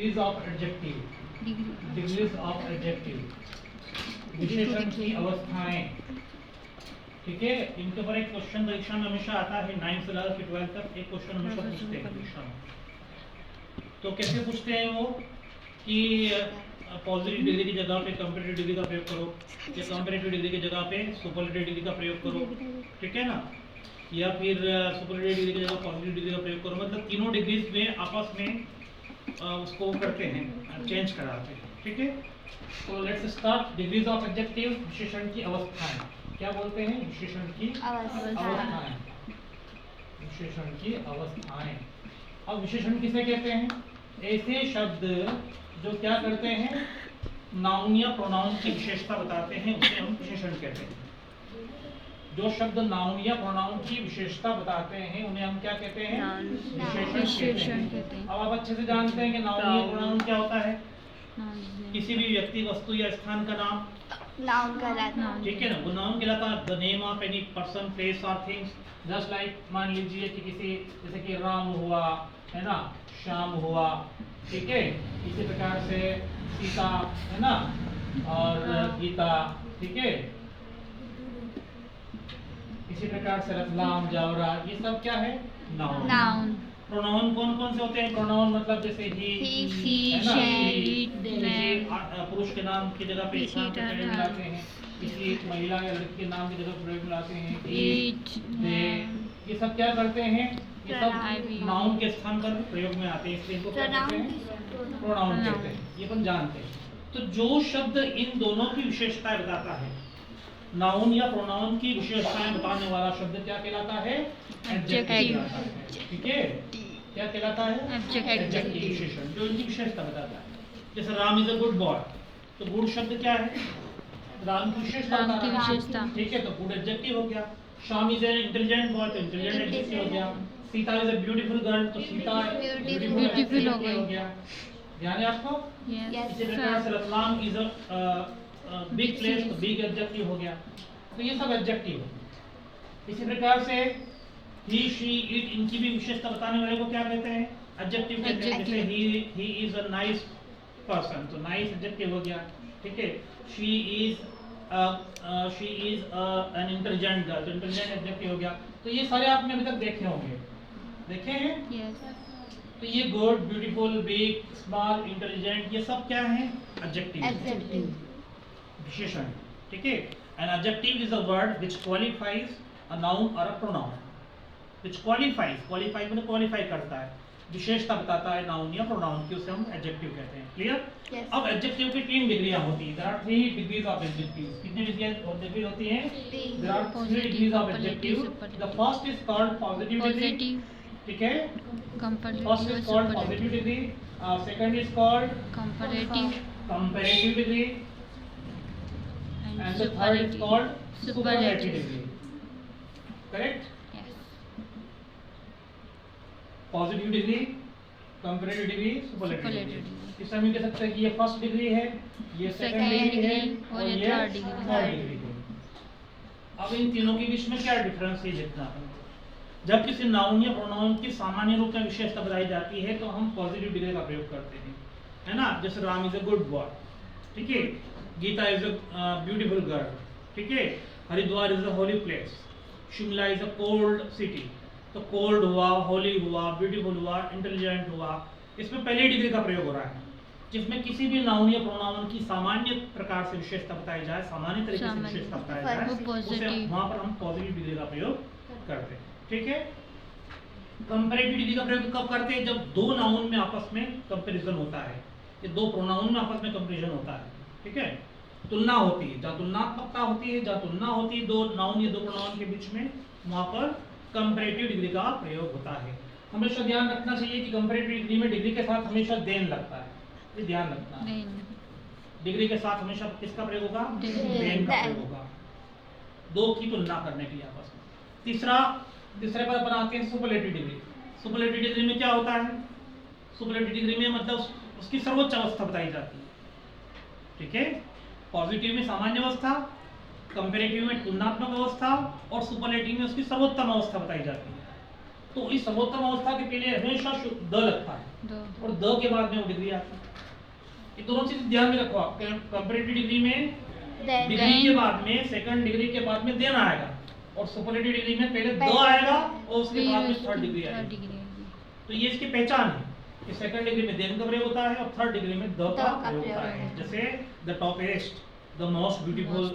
Degrees of adjective, degrees of adjective, विशेषण की अवस्थाएं। ठीक है, इनके ऊपर एक क्वेश्चन परीक्षा में हमेशा आता है, 9 से लेकर 12 तक एक क्वेश्चन हमेशा पूछते हैं परीक्षा में। तो कैसे पूछते हैं वो कि पॉजिटिव डिग्री की जगह पे कंपैरेटिव डिग्री का प्रयोग करो, या कंपैरेटिव डिग्री की जगह पे सुपरलेटिव डिग्री का प्रयोग करो, ठीक है ना, या फिर सुपरलेटिव डिग्री की जगह पॉजिटिव डिग्री का प्रयोग करो। मतलब तीनों डिग्रीज में आपस में उसको करते हैं, चेंज कराते हैं। ठीक है, तो let's start. Degrees of adjective, विशेषण की अवस्थाएं। क्या बोलते हैं? विशेषण की अवस्थाएं, विशेषण की अवस्थाएं। अब विशेषण किसे कहते हैं? ऐसे शब्द जो क्या करते हैं, नाउन या प्रोनाउन की विशेषता बताते हैं, उसे हम विशेषण कहते हैं। जो शब्द नाउन या प्रोनाउन की विशेषता बताते हैं उन्हें हम क्या कहते हैं? विशेषण कहते हैं। अब आप अच्छे से जानते हैं कि नाउन या प्रोनाउन क्या होता है। किसी भी व्यक्ति, वस्तु या स्थान का नाम नाउन कहलाता है। ठीक है ना, वो नाउन कहलाता है। The name of any person, place और थिंग्स। जस्ट लाइक मान लीजिए कि किसी, जैसे कि राम हुआ, है ना, श्याम हुआ, ठीक है, इसी प्रकार से सीता, है ना, और गीता, ठीक है, इसी प्रकार से रतलाम, जावरा, ये सब क्या है? नाउन। प्रोनाउन कौन कौन से होते हैं? प्रोनाउन मतलब जैसे ही, शी, पुरुष के नाम की जगह पे नाम के प्रयोग मिलाते हैं, किसी महिला या लड़की के नाम की जगह प्रयोग मिलाते हैं, इट, दे, ये सब क्या करते हैं? ये सब नाउन के स्थान पर प्रयोग में आते हैं, इसलिए इनको क्या कहते हैं? प्रोनाउन कहते हैं। ये अपन जानते हैं। तो जो शब्द इन दोनों की विशेषताएं बताता है, नाउन या प्रोनाउन की विशेषताएं बताने वाला शब्द क्या कहलाता है? एडजेक्टिव। ठीक है, क्या कहलाता है? एडजेक्टिव, विशेषण जो इनकी विशेषता बताता है। जैसे Ram is a good boy, तो गुड शब्द क्या है? राम की विशेषता बताता है। ठीक है, तो गुड एडजेक्टिव हो गया। Shyam is an intelligent boy, तो इंटेलिजेंट एडजेक्टिव हो गया। Sita is a beautiful girl, तो सीता ब्यूटीफुल हो गया। ध्यान है आपको? इसी प्रकार से Ratlam is a big place, तो बिग एडजेक्टिव हो गया। तो ये सब एडजेक्टिव है। इसी प्रकार से ही, शी, इट, इनकी भी विशेषता बताने वाले को क्या कहते हैं? एडजेक्टिव कहते हैं। जैसे he is a nice person, तो नाइस एडजेक्टिव हो गया। ठीक है, she is an intelligent girl, तो इंटेलिजेंट एडजेक्टिव हो गया। तो ये सारे आपने अभी तक देखे होंगे, देखे हैं? तो ये good, beautiful, big, small, intelligent, ये सब क्या है? एडजेक्टिव, विशेषण। ठीक है, an adjective is a word which qualifies a noun और a pronoun. Which qualifies, qualify मतलब क्वालिफाई करता है, विशेषता बताता है नाउन या प्रोनाउन की, उसे हम एडजेक्टिव कहते हैं। क्लियर? अब एडजेक्टिव की 3 डिग्रियां होती हैं। There are 3 degrees of adjective. कितनी डिग्री होती हैं? There are 3 degrees of adjective. The first is called positive degree. ठीक है, first is called positive degree, second is called comparative degree, and the third is called superlative degree. Correct? Yes. Positive degree, comparative degree, superlative degree. इस समय कह सकते हैं कि ये first degree है, ये सेकंड डिग्री है, और ये थर्ड डिग्री है। अब इन तीनों के बीच में क्या डिफरेंस है देखना है। जब किसी नाउन या प्रोनाउन की सामान्य रूप में विशेषता बताई जाती है तो हम पॉजिटिव डिग्री का प्रयोग करते हैं, है ना। जैसे Ram is a good boy, ठीक है, Gita is a beautiful girl, ठीक है, Haridwar is a holy place, Shimla is a cold city. तो कोल्ड हुआ, होली हुआ, ब्यूटीफुल हुआ, इंटेलिजेंट हुआ, इसमें पहली डिग्री का प्रयोग हो रहा है। जिसमें किसी भी नाउन या प्रोनाउन की सामान्य प्रकार से विशेषता बताई जाए, सामान्य तरीके से विशेषता बताई जाए, उसे वहां पर हम पॉजिटिव डिग्री का प्रयोग करते हैं। ठीक है, कंपैरेटिव डिग्री का प्रयोग कब करते हैं? जब दो नाउन में आपस में कंपैरिजन होता है, ये दो प्रोनाउन में आपस में कंपैरिजन होता है। ठीक है, तुलना होती है, जहाँ तुलनात्मकता होती है, जहाँ तुलना होती है दो नाउन या दो प्रोनाउन के बीच में, वहां पर कंपैरेटिव डिग्री का प्रयोग होता है। हमेशा ध्यान रखना चाहिए कि कंपैरेटिव डिग्री में डिग्री के साथ हमेशा देन लगता है, ये ध्यान रखना है। डिग्री के साथ हमेशा किसका प्रयोग होगा? देन का प्रयोग होगा, दो की तुलना करने के लिए आपस में। तीसरे पर अपन आते हैं सुपरलेटिव डिग्री। सुपरलेटिव डिग्री में क्या होता है? सुपरलेटिव डिग्री में मतलब उसकी सर्वोच्च अवस्था बताई जाती है। ठीक है, पॉजिटिव में सामान्य अवस्था, कंपैरेटिव में तुलनात्मक अवस्था, और सुपरलेटिव में उसकी सर्वोत्तम अवस्था बताई जाती है। तो इस सर्वोत्तम अवस्था के पहले हमेशा द लगता है, और द के बाद में वो डिग्री आती है। ये दोनों चीज ध्यान में रखो आप। कंपैरेटिव डिग्री में डिग्री के बाद में सेकंड डिग्री के बाद में देन आएगा, और सुपरलेटिव डिग्री में पहले द आएगा और उसके बाद में थर्ड डिग्री आएगी। तो ये इसकी पहचान है कि सेकंड डिग्री में देन का प्रयोग होता है और थर्ड डिग्री में द का प्रयोग होता है। जैसे the toppest, the most beautiful,